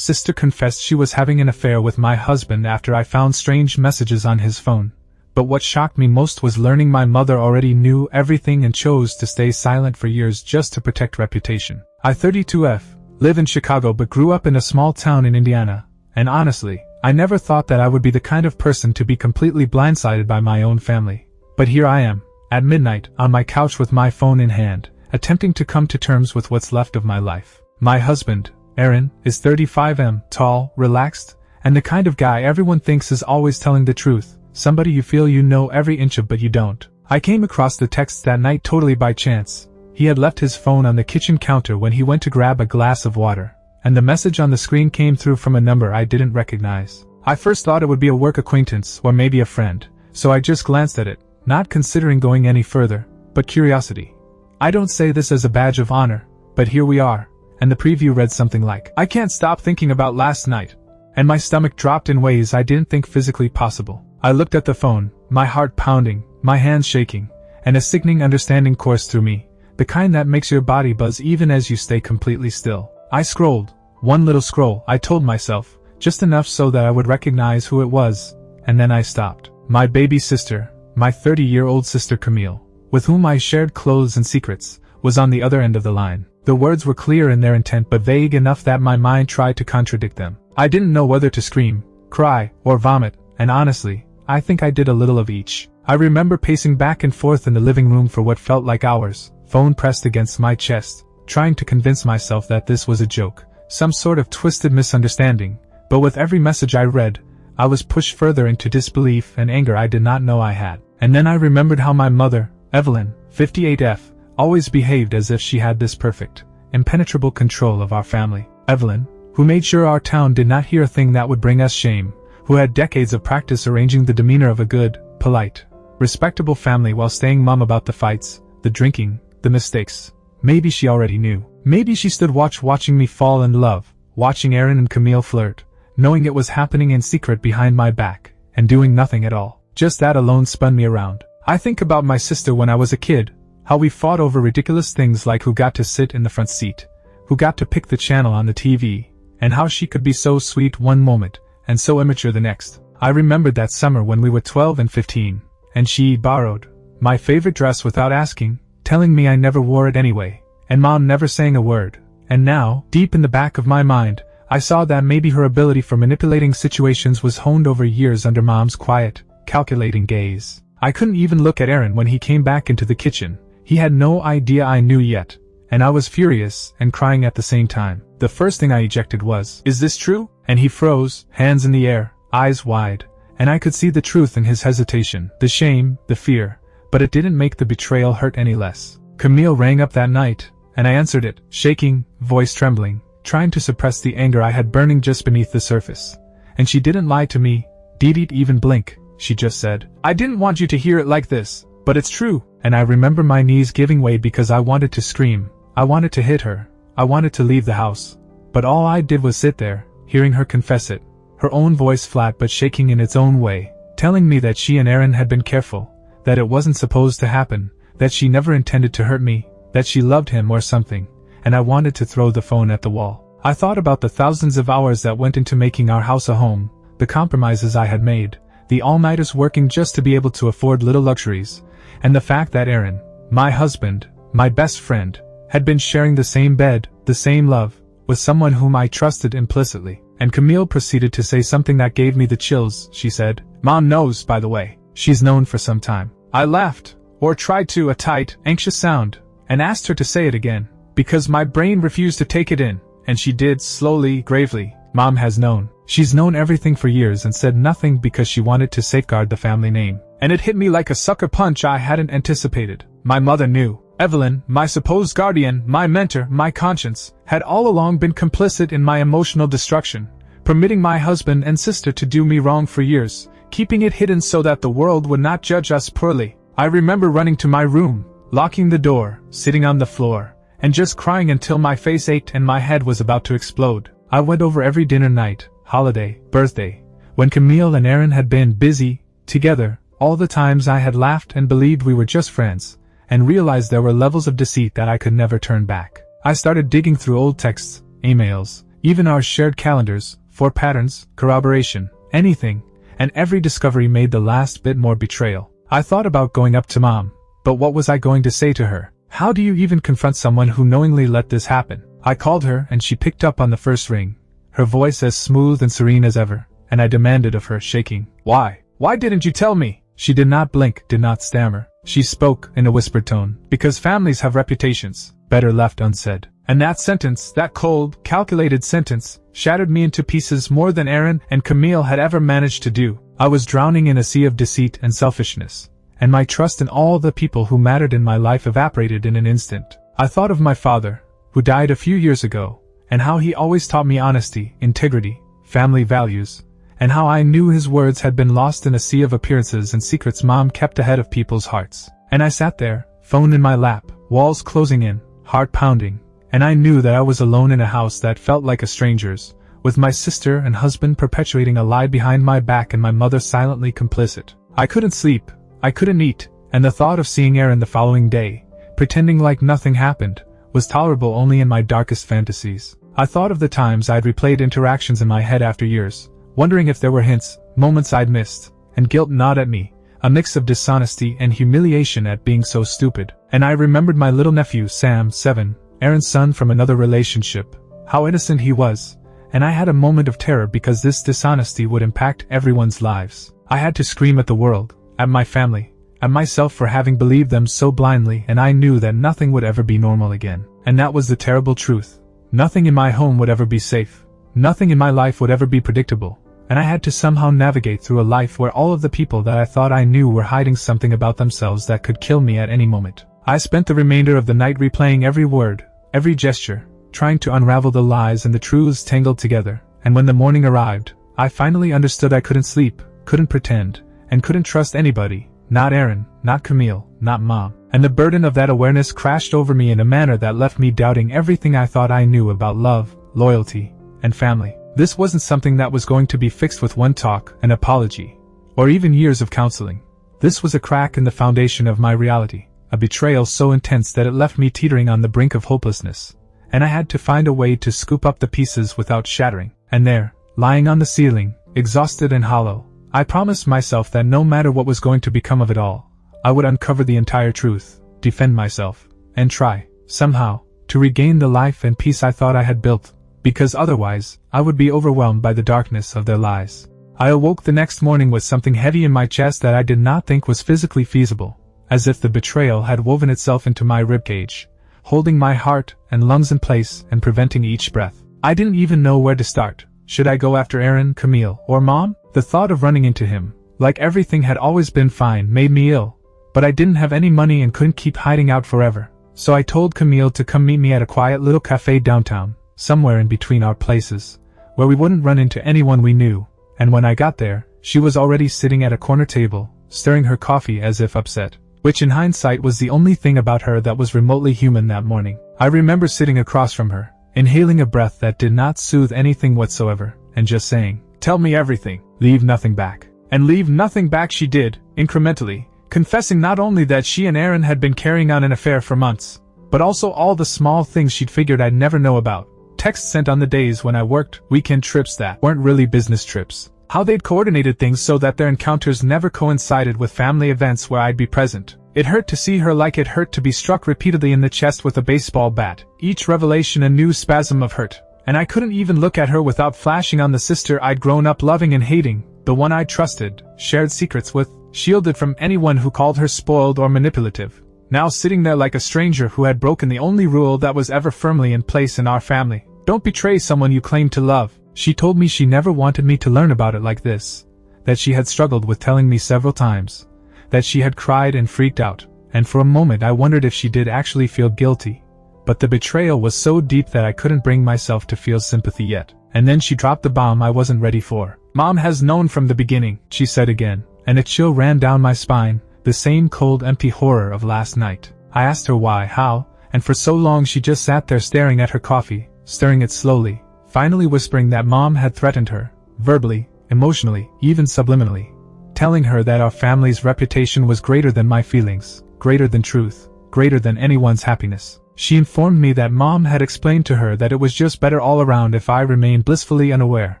sister confessed she was having an affair with my husband after I found strange messages on his phone. But what shocked me most was learning my mother already knew everything and chose to stay silent for years just to protect reputation. I 32F, live in Chicago but grew up in a small town in Indiana, and honestly, I never thought that I would be the kind of person to be completely blindsided by my own family. But here I am, at midnight, on my couch with my phone in hand, attempting to come to terms with what's left of my life. My husband, Aaron, is 35M, tall, relaxed, and the kind of guy everyone thinks is always telling the truth, somebody you feel you know every inch of but you don't. I came across the text that night totally by chance. He had left his phone on the kitchen counter when he went to grab a glass of water, and the message on the screen came through from a number I didn't recognize. I first thought it would be a work acquaintance or maybe a friend, so I just glanced at it, not considering going any further, but curiosity. I don't say this as a badge of honor, but here we are, and the preview read something like, "I can't stop thinking about last night," and my stomach dropped in ways I didn't think physically possible. I looked at the phone, my heart pounding, my hands shaking, and a sickening understanding coursed through me, the kind that makes your body buzz even as you stay completely still. I scrolled, one little scroll, I told myself, just enough so that I would recognize who it was, and then I stopped. My baby sister, my 30-year-old sister Camille, with whom I shared clothes and secrets, was on the other end of the line. The words were clear in their intent but vague enough that my mind tried to contradict them. I didn't know whether to scream, cry, or vomit, and honestly, I think I did a little of each. I remember pacing back and forth in the living room for what felt like hours, phone pressed against my chest, trying to convince myself that this was a joke, some sort of twisted misunderstanding, but with every message I read, I was pushed further into disbelief and anger I did not know I had. And then I remembered how my mother, Evelyn, 58F, always behaved as if she had this perfect, impenetrable control of our family. Evelyn, who made sure our town did not hear a thing that would bring us shame, who had decades of practice arranging the demeanor of a good, polite, respectable family while staying mum about the fights, the drinking, the mistakes. Maybe she already knew. Maybe she stood watching me fall in love, watching Aaron and Camille flirt, knowing it was happening in secret behind my back, and doing nothing at all. Just that alone spun me around. I think about my sister when I was a kid, how we fought over ridiculous things like who got to sit in the front seat, who got to pick the channel on the TV, and how she could be so sweet one moment, and so immature the next. I remembered that summer when we were 12 and 15, and she borrowed my favorite dress without asking, telling me I never wore it anyway, and Mom never saying a word. And now, deep in the back of my mind, I saw that maybe her ability for manipulating situations was honed over years under Mom's quiet, calculating gaze. I couldn't even look at Aaron when he came back into the kitchen. He had no idea I knew yet, and I was furious and crying at the same time. The first thing I ejected was, "Is this true?" And he froze, hands in the air, eyes wide, and I could see the truth in his hesitation, the shame, the fear, but it didn't make the betrayal hurt any less. Camille rang up that night, and I answered it, shaking, voice trembling, trying to suppress the anger I had burning just beneath the surface. And she didn't lie to me, didn't even blink, she just said, "I didn't want you to hear it like this, but it's true." And I remember my knees giving way because I wanted to scream, I wanted to hit her, I wanted to leave the house. But all I did was sit there, hearing her confess it, her own voice flat but shaking in its own way, telling me that she and Aaron had been careful, that it wasn't supposed to happen, that she never intended to hurt me, that she loved him or something, and I wanted to throw the phone at the wall. I thought about the thousands of hours that went into making our house a home, the compromises I had made, the all-nighters working just to be able to afford little luxuries, and the fact that Aaron, my husband, my best friend, had been sharing the same bed, the same love, with someone whom I trusted implicitly. And Camille proceeded to say something that gave me the chills. She said, "Mom knows, by the way. She's known for some time." I laughed, or tried to, a tight, anxious sound, and asked her to say it again, because my brain refused to take it in, and she did, slowly, gravely. "Mom has known. She's known everything for years and said nothing because she wanted to safeguard the family name." And it hit me like a sucker punch I hadn't anticipated. My mother knew. Evelyn, my supposed guardian, my mentor, my conscience, had all along been complicit in my emotional destruction, permitting my husband and sister to do me wrong for years, keeping it hidden so that the world would not judge us poorly. I remember running to my room, locking the door, sitting on the floor, and just crying until my face ached and my head was about to explode. I went over every dinner night, holiday, birthday, when Camille and Aaron had been busy, together, all the times I had laughed and believed we were just friends, and realized there were levels of deceit that I could never turn back. I started digging through old texts, emails, Even our shared calendars, for patterns, corroboration, anything, and every discovery made the last bit more betrayal. I thought about going up to Mom, but what was I going to say to her? How do you even confront someone who knowingly let this happen? I called her and she picked up on the first ring, her voice as smooth and serene as ever, and I demanded of her, shaking. Why? Why didn't you tell me? She did not blink, did not stammer. She spoke in a whispered tone. Because families have reputations, better left unsaid. And that sentence, that cold, calculated sentence, shattered me into pieces more than Aaron and Camille had ever managed to do. I was drowning in a sea of deceit and selfishness, and my trust in all the people who mattered in my life evaporated in an instant. I thought of my father, who died a few years ago, and how he always taught me honesty, integrity, family values, and how I knew his words had been lost in a sea of appearances and secrets Mom kept ahead of people's hearts. And I sat there, phone in my lap, walls closing in, heart pounding, and I knew that I was alone in a house that felt like a stranger's, with my sister and husband perpetuating a lie behind my back and my mother silently complicit. I couldn't sleep, I couldn't eat, and the thought of seeing Aaron the following day, pretending like nothing happened, was tolerable only in my darkest fantasies. I thought of the times I'd replayed interactions in my head after years, wondering if there were hints, moments I'd missed, and guilt gnawed at me, a mix of dishonesty and humiliation at being so stupid. And I remembered my little nephew, Sam, 7, Aaron's son from another relationship, how innocent he was, and I had a moment of terror because this dishonesty would impact everyone's lives. I had to scream at the world, at my family, at myself for having believed them so blindly, and I knew that nothing would ever be normal again. And that was the terrible truth. Nothing in my home would ever be safe. Nothing in my life would ever be predictable, and I had to somehow navigate through a life where all of the people that I thought I knew were hiding something about themselves that could kill me at any moment. I spent the remainder of the night replaying every word, every gesture, trying to unravel the lies and the truths tangled together, and when the morning arrived, I finally understood I couldn't sleep, couldn't pretend, and couldn't trust anybody, not Aaron, not Camille, not Mom. And the burden of that awareness crashed over me in a manner that left me doubting everything I thought I knew about love, loyalty, and family. This wasn't something that was going to be fixed with one talk, an apology, or even years of counseling. This was a crack in the foundation of my reality, a betrayal so intense that it left me teetering on the brink of hopelessness, and I had to find a way to scoop up the pieces without shattering. And there, lying on the ceiling, exhausted and hollow, I promised myself that no matter what was going to become of it all, I would uncover the entire truth, defend myself, and try, somehow, to regain the life and peace I thought I had built, because otherwise, I would be overwhelmed by the darkness of their lies. I awoke the next morning with something heavy in my chest that I did not think was physically feasible, as if the betrayal had woven itself into my ribcage, holding my heart and lungs in place and preventing each breath. I didn't even know where to start. Should I go after Aaron, Camille, or Mom? The thought of running into him, like everything had always been fine, made me ill, but I didn't have any money and couldn't keep hiding out forever. So I told Camille to come meet me at a quiet little cafe downtown, somewhere in between our places, where we wouldn't run into anyone we knew. And when I got there, she was already sitting at a corner table, stirring her coffee as if upset, which in hindsight was the only thing about her that was remotely human that morning. I remember sitting across from her, inhaling a breath that did not soothe anything whatsoever, and just saying, "Tell me everything, leave nothing back." And leave nothing back she did, incrementally, confessing not only that she and Aaron had been carrying on an affair for months, but also all the small things she'd figured I'd never know about. Texts sent on the days when I worked, weekend trips that weren't really business trips. How they'd coordinated things so that their encounters never coincided with family events where I'd be present. It hurt to see her like it hurt to be struck repeatedly in the chest with a baseball bat, each revelation a new spasm of hurt. And I couldn't even look at her without flashing on the sister I'd grown up loving and hating, the one I trusted, shared secrets with, shielded from anyone who called her spoiled or manipulative. Now sitting there like a stranger who had broken the only rule that was ever firmly in place in our family. Don't betray someone you claim to love. She told me she never wanted me to learn about it like this, that she had struggled with telling me several times, that she had cried and freaked out, and for a moment I wondered if she did actually feel guilty. But the betrayal was so deep that I couldn't bring myself to feel sympathy yet. And then she dropped the bomb I wasn't ready for. "Mom has known from the beginning," she said again, and a chill ran down my spine, the same cold, empty horror of last night. I asked her why, how, and for so long she just sat there staring at her coffee, stirring it slowly, finally whispering that Mom had threatened her, verbally, emotionally, even subliminally, telling her that our family's reputation was greater than my feelings, greater than truth, greater than anyone's happiness. She informed me that Mom had explained to her that it was just better all around if I remained blissfully unaware,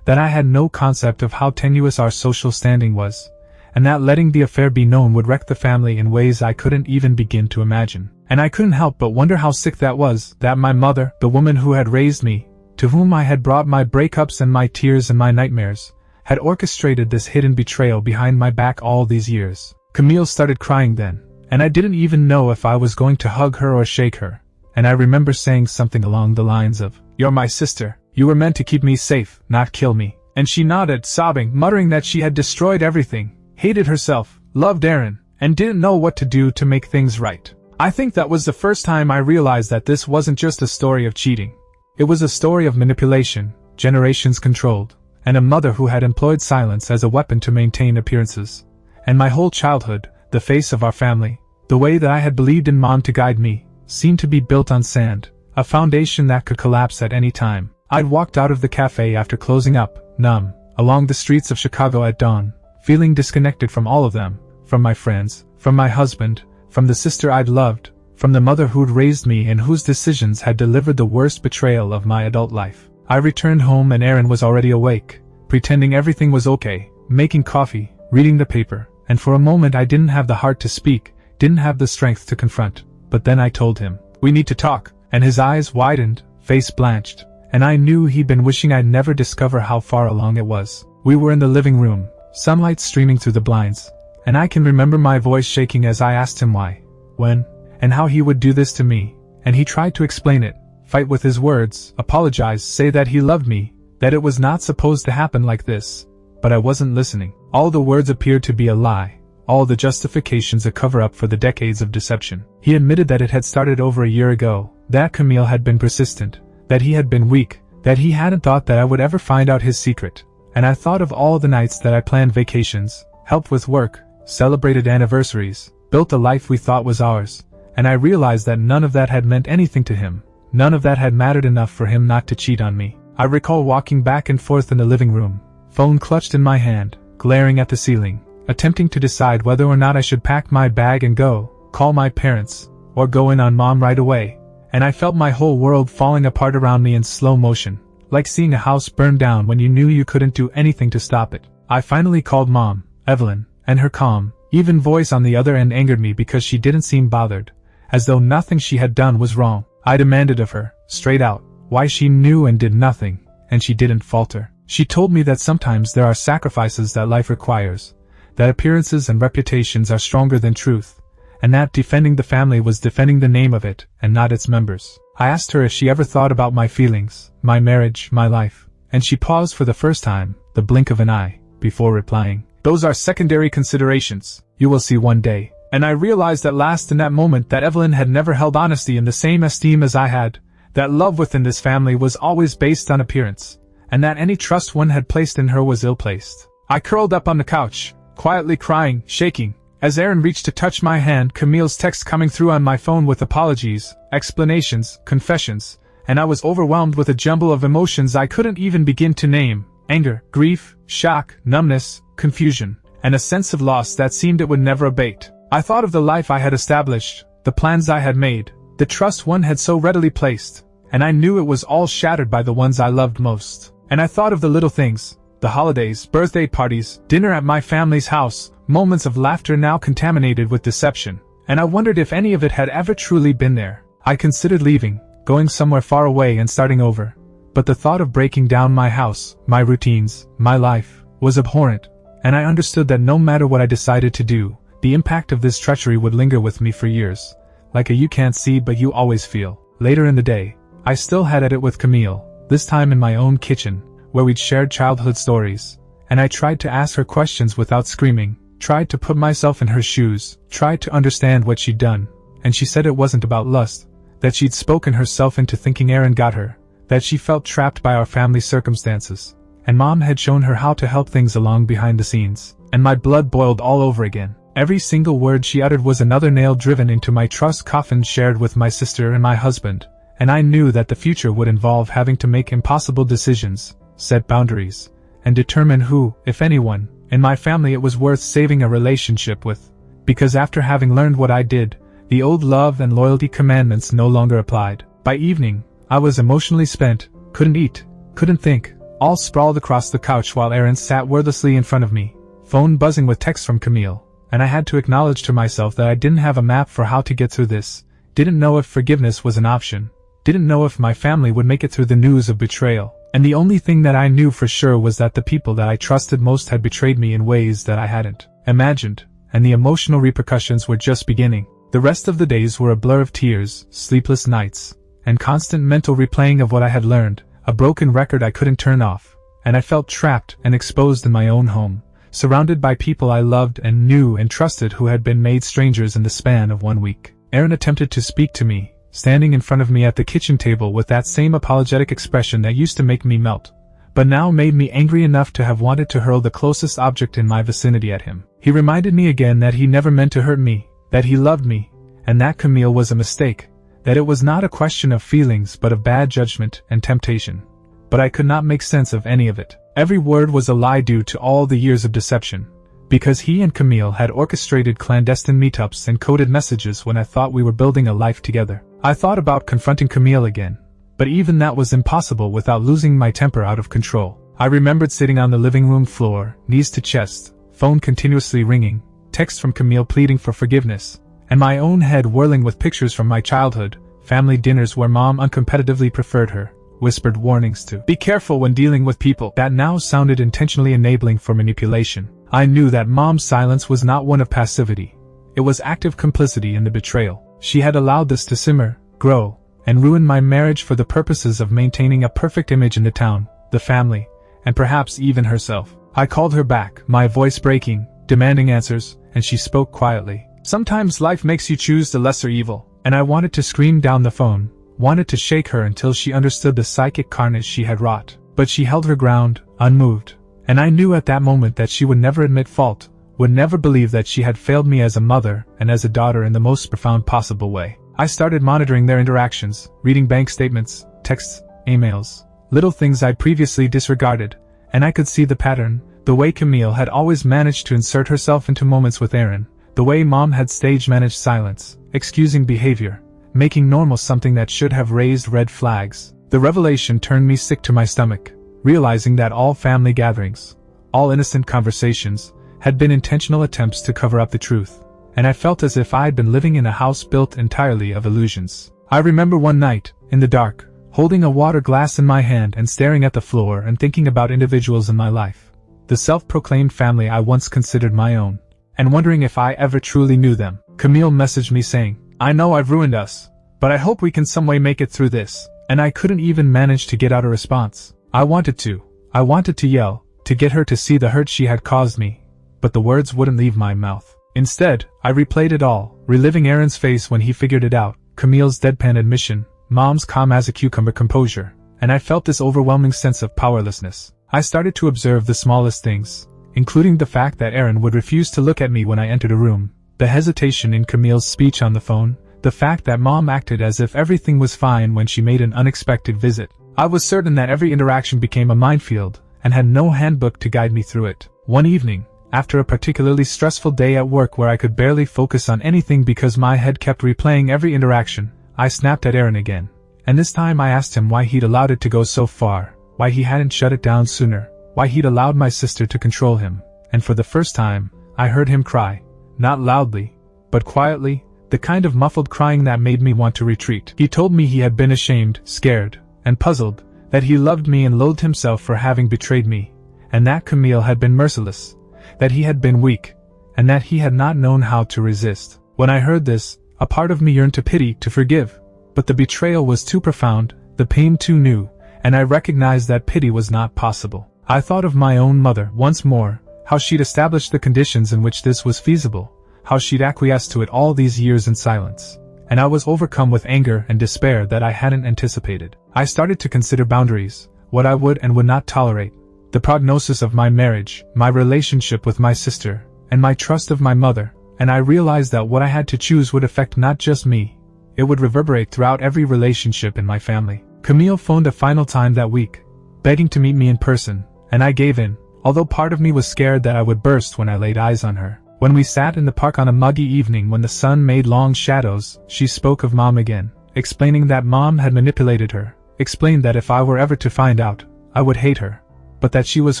that I had no concept of how tenuous our social standing was, and that letting the affair be known would wreck the family in ways I couldn't even begin to imagine. And I couldn't help but wonder how sick that was, that my mother, the woman who had raised me, to whom I had brought my breakups and my tears and my nightmares, had orchestrated this hidden betrayal behind my back all these years. Camille started crying then, and I didn't even know if I was going to hug her or shake her, and I remember saying something along the lines of, "You're my sister. You were meant to keep me safe, not kill me." And she nodded, sobbing, muttering that she had destroyed everything, hated herself, loved Aaron, and didn't know what to do to make things right. I think that was the first time I realized that this wasn't just a story of cheating. It was a story of manipulation, generations controlled, and a mother who had employed silence as a weapon to maintain appearances. And my whole childhood, the face of our family, the way that I had believed in Mom to guide me, seemed to be built on sand, a foundation that could collapse at any time. I'd walked out of the cafe after closing up, numb, along the streets of Chicago at dawn, feeling disconnected from all of them, from my friends, from my husband, from the sister I'd loved, from the mother who'd raised me and whose decisions had delivered the worst betrayal of my adult life. I returned home and Aaron was already awake, pretending everything was okay, making coffee, reading the paper, and for a moment I didn't have the heart to speak, didn't have the strength to confront. But then I told him, "We need to talk," and his eyes widened, face blanched, and I knew he'd been wishing I'd never discover how far along it was. We were in the living room, sunlight streaming through the blinds, and I can remember my voice shaking as I asked him why, when, and how he would do this to me, and he tried to explain it, fight with his words, apologize, say that he loved me, that it was not supposed to happen like this. But I wasn't listening. All the words appeared to be a lie, all the justifications a cover-up for the decades of deception. He admitted that it had started over a year ago, that Camille had been persistent, that he had been weak, that he hadn't thought that I would ever find out his secret. And I thought of all the nights that I planned vacations, helped with work, celebrated anniversaries, built a life we thought was ours, and I realized that none of that had meant anything to him, none of that had mattered enough for him not to cheat on me. I recall walking back and forth in the living room, phone clutched in my hand, glaring at the ceiling, attempting to decide whether or not I should pack my bag and go, call my parents, or go in on Mom right away, and I felt my whole world falling apart around me in slow motion, like seeing a house burn down when you knew you couldn't do anything to stop it. I finally called Mom, Evelyn, and her calm, even voice on the other end angered me because she didn't seem bothered, as though nothing she had done was wrong. I demanded of her, straight out, why she knew and did nothing, and she didn't falter. She told me that sometimes there are sacrifices that life requires, that appearances and reputations are stronger than truth, and that defending the family was defending the name of it, and not its members. I asked her if she ever thought about my feelings, my marriage, my life, and she paused for the first time, the blink of an eye, before replying, "Those are secondary considerations, you will see one day." And I realized at last in that moment that Evelyn had never held honesty in the same esteem as I had, that love within this family was always based on appearance, and that any trust one had placed in her was ill-placed. I curled up on the couch, quietly crying, shaking. As Aaron reached to touch my hand, Camille's text coming through on my phone with apologies, explanations, confessions, and I was overwhelmed with a jumble of emotions I couldn't even begin to name: anger, grief, shock, numbness, confusion, and a sense of loss that seemed it would never abate. I thought of the life I had established, the plans I had made, the trust one had so readily placed, and I knew it was all shattered by the ones I loved most. And I thought of the little things, the holidays, birthday parties, dinner at my family's house, moments of laughter now contaminated with deception, and I wondered if any of it had ever truly been there. I considered leaving, going somewhere far away and starting over, but the thought of breaking down my house, my routines, my life, was abhorrent, and I understood that no matter what I decided to do, the impact of this treachery would linger with me for years, like a you can't see but you always feel. Later in the day, I still had it with Camille, this time in my own kitchen, where we'd shared childhood stories, and I tried to ask her questions without screaming, tried to put myself in her shoes, tried to understand what she'd done, and she said it wasn't about lust, that she'd spoken herself into thinking Aaron got her, that she felt trapped by our family circumstances, and Mom had shown her how to help things along behind the scenes, and my blood boiled all over again. Every single word she uttered was another nail driven into my trust coffin shared with my sister and my husband, and I knew that the future would involve having to make impossible decisions, set boundaries, and determine who, if anyone, in my family it was worth saving a relationship with, because after having learned what I did, The old love and loyalty commandments no longer applied. By evening, I was emotionally spent, couldn't eat, couldn't think, all sprawled across the couch while Erin sat wordlessly in front of me, phone buzzing with texts from Camille, and I had to acknowledge to myself that I didn't have a map for how to get through this, didn't know if forgiveness was an option, didn't know if my family would make it through the news of betrayal, and the only thing that I knew for sure was that the people that I trusted most had betrayed me in ways that I hadn't imagined, and the emotional repercussions were just beginning. The rest of the days were a blur of tears, sleepless nights, and constant mental replaying of what I had learned, a broken record I couldn't turn off, and I felt trapped and exposed in my own home, surrounded by people I loved and knew and trusted who had been made strangers in the span of 1 week. Erin attempted to speak to me, standing in front of me at the kitchen table with that same apologetic expression that used to make me melt, but now made me angry enough to have wanted to hurl the closest object in my vicinity at him. He reminded me again that he never meant to hurt me, that he loved me, and that Camille was a mistake, that it was not a question of feelings but of bad judgment and temptation. But I could not make sense of any of it. Every word was a lie due to all the years of deception, because he and Camille had orchestrated clandestine meetups and coded messages when I thought we were building a life together. I thought about confronting Camille again, but even that was impossible without losing my temper out of control. I remembered sitting on the living room floor, knees to chest, phone continuously ringing, texts from Camille pleading for forgiveness, and my own head whirling with pictures from my childhood, family dinners where mom uncompetitively preferred her, whispered warnings to be careful when dealing with people that now sounded intentionally enabling for manipulation. I knew that mom's silence was not one of passivity. It was active complicity in the betrayal. She had allowed this to simmer, grow, and ruin my marriage for the purposes of maintaining a perfect image in the town, the family, and perhaps even herself. I called her back, my voice breaking, demanding answers, and she spoke quietly. Sometimes life makes you choose the lesser evil, and I wanted to scream down the phone, wanted to shake her until she understood the psychic carnage she had wrought. But she held her ground, unmoved, and I knew at that moment that she would never admit fault, would never believe that she had failed me as a mother and as a daughter in the most profound possible way. I started monitoring their interactions, reading bank statements, texts, emails, little things I previously disregarded, and I could see the pattern, the way Camille had always managed to insert herself into moments with Erin, the way mom had stage-managed silence, excusing behavior, making normal something that should have raised red flags. The revelation turned me sick to my stomach, realizing that all family gatherings, all innocent conversations, had been intentional attempts to cover up the truth, and I felt as if I had been living in a house built entirely of illusions. I remember one night, in the dark, holding a water glass in my hand and staring at the floor and thinking about individuals in my life, the self-proclaimed family I once considered my own, and wondering if I ever truly knew them. Camille messaged me saying, "I know I've ruined us, but I hope we can some way make it through this," and I couldn't even manage to get out a response. I wanted to yell, to get her to see the hurt she had caused me, but the words wouldn't leave my mouth. Instead, I replayed it all, reliving Erin's face when he figured it out, Camille's deadpan admission, mom's calm as a cucumber composure, and I felt this overwhelming sense of powerlessness. I started to observe the smallest things, including the fact that Erin would refuse to look at me when I entered a room, the hesitation in Camille's speech on the phone, the fact that mom acted as if everything was fine when she made an unexpected visit. I was certain that every interaction became a minefield, and had no handbook to guide me through it. One evening, after a particularly stressful day at work where I could barely focus on anything because my head kept replaying every interaction, I snapped at Erin again. And this time I asked him why he'd allowed it to go so far, why he hadn't shut it down sooner, why he'd allowed my sister to control him, and for the first time, I heard him cry. Not loudly, but quietly, the kind of muffled crying that made me want to retreat. He told me he had been ashamed, scared, and puzzled, that he loved me and loathed himself for having betrayed me, and that Camille had been merciless, that he had been weak, and that he had not known how to resist. When I heard this, a part of me yearned to pity, to forgive, but the betrayal was too profound, the pain too new, and I recognized that pity was not possible. I thought of my own mother once more, how she'd established the conditions in which this was feasible, how she'd acquiesced to it all these years in silence, and I was overcome with anger and despair that I hadn't anticipated. I started to consider boundaries, what I would and would not tolerate, the prognosis of my marriage, my relationship with my sister, and my trust of my mother, and I realized that what I had to choose would affect not just me, it would reverberate throughout every relationship in my family. Camille phoned a final time that week, begging to meet me in person, and I gave in, although part of me was scared that I would burst when I laid eyes on her. When we sat in the park on a muggy evening when the sun made long shadows, she spoke of Mom again, explaining that Mom had manipulated her, explained that if I were ever to find out, I would hate her, but that she was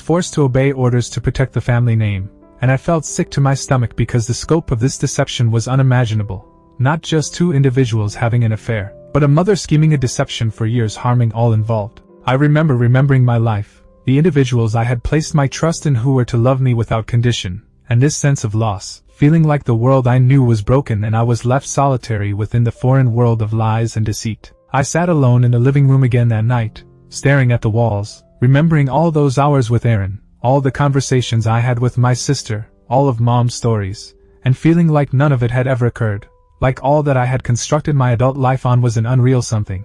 forced to obey orders to protect the family name, and I felt sick to my stomach because the scope of this deception was unimaginable. Not just two individuals having an affair, but a mother scheming a deception for years harming all involved. I remembering my life, the individuals I had placed my trust in who were to love me without condition, and this sense of loss, feeling like the world I knew was broken and I was left solitary within the foreign world of lies and deceit. I sat alone in the living room again that night, staring at the walls, remembering all those hours with Aaron, all the conversations I had with my sister, all of Mom's stories, and feeling like none of it had ever occurred, like all that I had constructed my adult life on was an unreal something,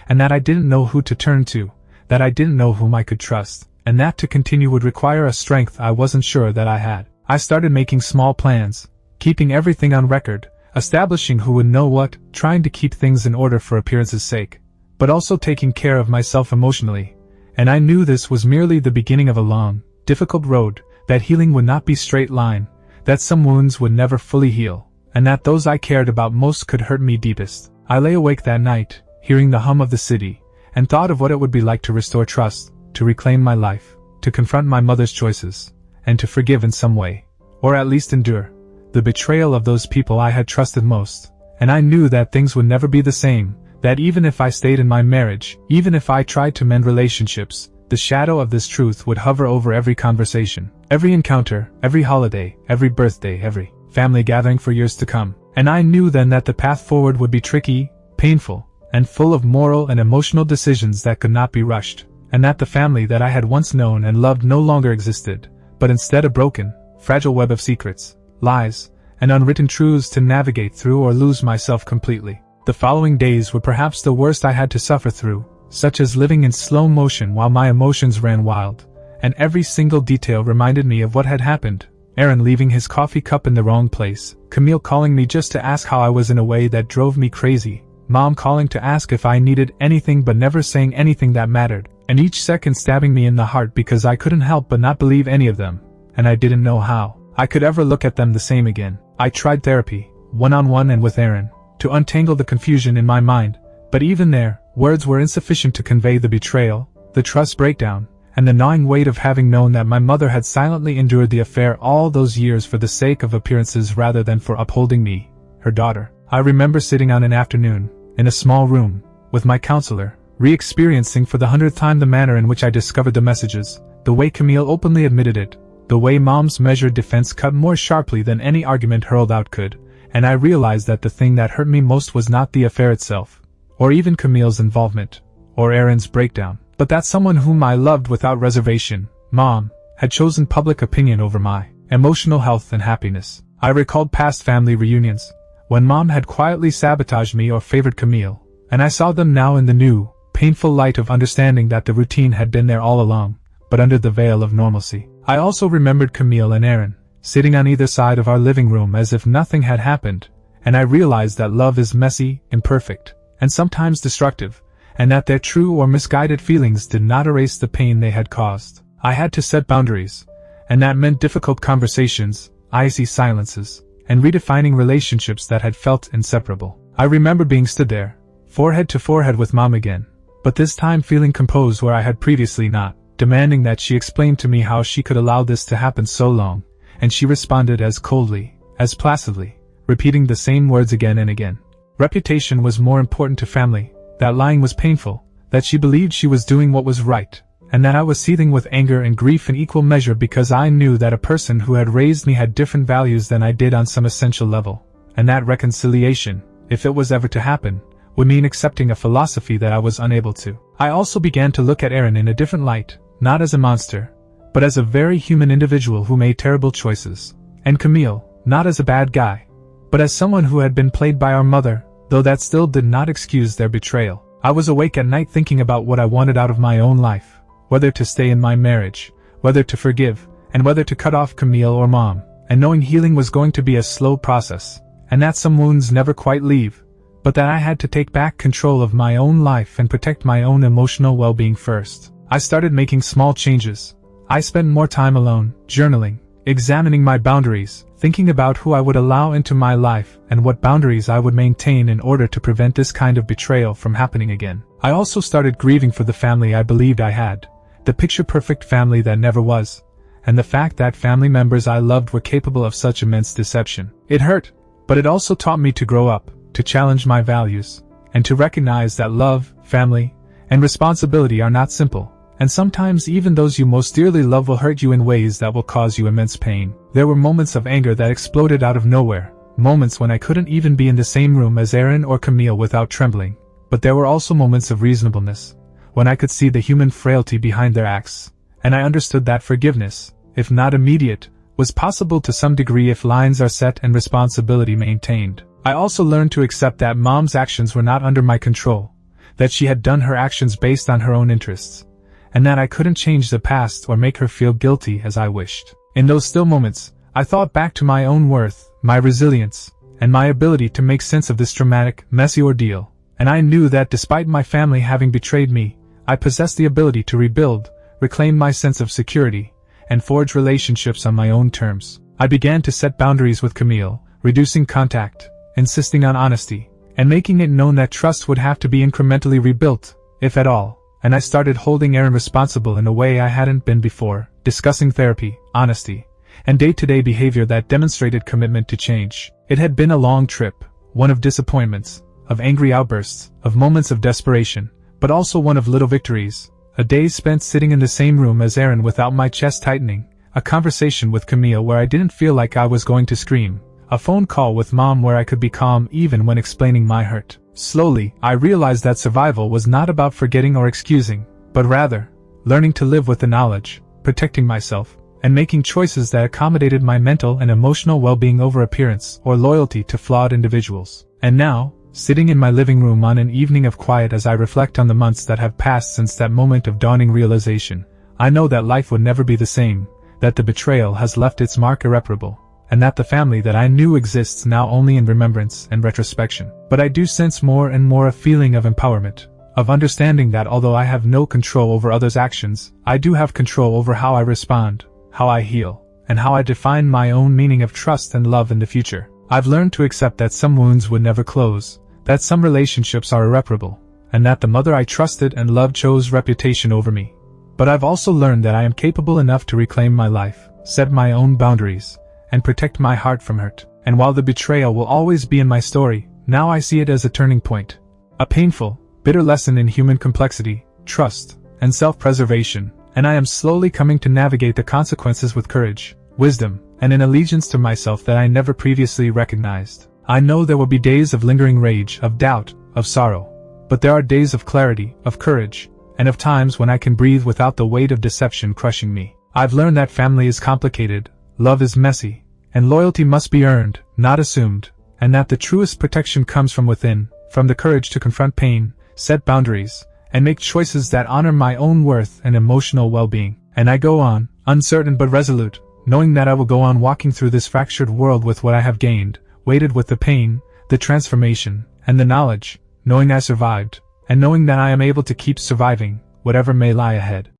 and that I didn't know who to turn to, that I didn't know whom I could trust, and that to continue would require a strength I wasn't sure that I had. I started making small plans, keeping everything on record, establishing who would know what, trying to keep things in order for appearance's sake, but also taking care of myself emotionally, and I knew this was merely the beginning of a long, difficult road, that healing would not be straight line, that some wounds would never fully heal, and that those I cared about most could hurt me deepest. I lay awake that night, hearing the hum of the city, and thought of what it would be like to restore trust, to reclaim my life, to confront my mother's choices, and to forgive in some way, or at least endure, the betrayal of those people I had trusted most. And I knew that things would never be the same, that even if I stayed in my marriage, even if I tried to mend relationships, the shadow of this truth would hover over every conversation, every encounter, every holiday, every birthday, every family gathering for years to come. And I knew then that the path forward would be tricky, painful, and full of moral and emotional decisions that could not be rushed, and that the family that I had once known and loved no longer existed, but instead a broken, fragile web of secrets, lies, and unwritten truths to navigate through or lose myself completely. The following days were perhaps the worst I had to suffer through, such as living in slow motion while my emotions ran wild, and every single detail reminded me of what had happened. Aaron leaving his coffee cup in the wrong place, Camille calling me just to ask how I was in a way that drove me crazy, Mom calling to ask if I needed anything but never saying anything that mattered, and each second stabbing me in the heart because I couldn't help but not believe any of them, and I didn't know how I could ever look at them the same again. I tried therapy, one-on-one and with Aaron, to untangle the confusion in my mind, but even there, words were insufficient to convey the betrayal, the trust breakdown, and the gnawing weight of having known that my mother had silently endured the affair all those years for the sake of appearances rather than for upholding me, her daughter. I remember sitting on an afternoon, in a small room, with my counselor, re-experiencing for the 100th time the manner in which I discovered the messages, the way Camille openly admitted it, the way Mom's measured defense cut more sharply than any argument hurled out could, and I realized that the thing that hurt me most was not the affair itself, or even Camille's involvement, or Aaron's breakdown, but that someone whom I loved without reservation, Mom, had chosen public opinion over my emotional health and happiness. I recalled past family reunions, when Mom had quietly sabotaged me or favored Camille, and I saw them now in the new, painful light of understanding that the routine had been there all along, but under the veil of normalcy. I also remembered Camille and Aaron, sitting on either side of our living room as if nothing had happened, and I realized that love is messy, imperfect, and sometimes destructive, and that their true or misguided feelings did not erase the pain they had caused. I had to set boundaries, and that meant difficult conversations, icy silences, and redefining relationships that had felt inseparable. I remember being stood there, forehead to forehead with Mom again, but this time feeling composed where I had previously not, demanding that she explain to me how she could allow this to happen so long, and she responded as coldly, as placidly, repeating the same words again and again. Reputation was more important to family, that lying was painful, that she believed she was doing what was right, and that I was seething with anger and grief in equal measure because I knew that a person who had raised me had different values than I did on some essential level, and that reconciliation, if it was ever to happen, would mean accepting a philosophy that I was unable to. I also began to look at Aaron in a different light, not as a monster, but as a very human individual who made terrible choices, and Camille, not as a bad guy, but as someone who had been played by our mother, though that still did not excuse their betrayal. I was awake at night thinking about what I wanted out of my own life, whether to stay in my marriage, whether to forgive, and whether to cut off Camille or Mom, and knowing healing was going to be a slow process, and that some wounds never quite leave, but that I had to take back control of my own life and protect my own emotional well-being first. I started making small changes. I spent more time alone, journaling, examining my boundaries, thinking about who I would allow into my life and what boundaries I would maintain in order to prevent this kind of betrayal from happening again. I also started grieving for the family I believed I had, the picture-perfect family that never was, and the fact that family members I loved were capable of such immense deception. It hurt, but it also taught me to grow up, to challenge my values, and to recognize that love, family, and responsibility are not simple, and sometimes even those you most dearly love will hurt you in ways that will cause you immense pain. There were moments of anger that exploded out of nowhere, moments when I couldn't even be in the same room as Aaron or Camille without trembling, but there were also moments of reasonableness, when I could see the human frailty behind their acts, and I understood that forgiveness, if not immediate, was possible to some degree if lines are set and responsibility maintained. I also learned to accept that Mom's actions were not under my control, that she had done her actions based on her own interests, and that I couldn't change the past or make her feel guilty as I wished. In those still moments, I thought back to my own worth, my resilience, and my ability to make sense of this traumatic, messy ordeal, and I knew that despite my family having betrayed me, I possessed the ability to rebuild, reclaim my sense of security, and forge relationships on my own terms. I began to set boundaries with Camille, reducing contact, insisting on honesty, and making it known that trust would have to be incrementally rebuilt, if at all, and I started holding Aaron responsible in a way I hadn't been before, discussing therapy, honesty, and day-to-day behavior that demonstrated commitment to change. It had been a long trip, one of disappointments, of angry outbursts, of moments of desperation, but also one of little victories. A day spent sitting in the same room as Aaron without my chest tightening, a conversation with Camille where I didn't feel like I was going to scream, a phone call with Mom where I could be calm even when explaining my hurt. Slowly, I realized that survival was not about forgetting or excusing, but rather, learning to live with the knowledge, protecting myself, and making choices that accommodated my mental and emotional well-being over appearance or loyalty to flawed individuals. And now, sitting in my living room on an evening of quiet as I reflect on the months that have passed since that moment of dawning realization, I know that life would never be the same, that the betrayal has left its mark irreparable, and that the family that I knew exists now only in remembrance and retrospection. But I do sense more and more a feeling of empowerment, of understanding that although I have no control over others' actions, I do have control over how I respond, how I heal, and how I define my own meaning of trust and love in the future. I've learned to accept that some wounds would never close, that some relationships are irreparable, and that the mother I trusted and loved chose reputation over me. But I've also learned that I am capable enough to reclaim my life, set my own boundaries, and protect my heart from hurt. And while the betrayal will always be in my story, now I see it as a turning point. A painful, bitter lesson in human complexity, trust, and self-preservation, and I am slowly coming to navigate the consequences with courage, wisdom, and an allegiance to myself that I never previously recognized. I know there will be days of lingering rage, of doubt, of sorrow, but there are days of clarity, of courage, and of times when I can breathe without the weight of deception crushing me. I've learned that family is complicated, love is messy, and loyalty must be earned, not assumed, and that the truest protection comes from within, from the courage to confront pain, set boundaries, and make choices that honor my own worth and emotional well-being. And I go on, uncertain but resolute, knowing that I will go on walking through this fractured world with what I have gained, weighted with the pain, the transformation, and the knowledge, knowing I survived, and knowing that I am able to keep surviving, whatever may lie ahead.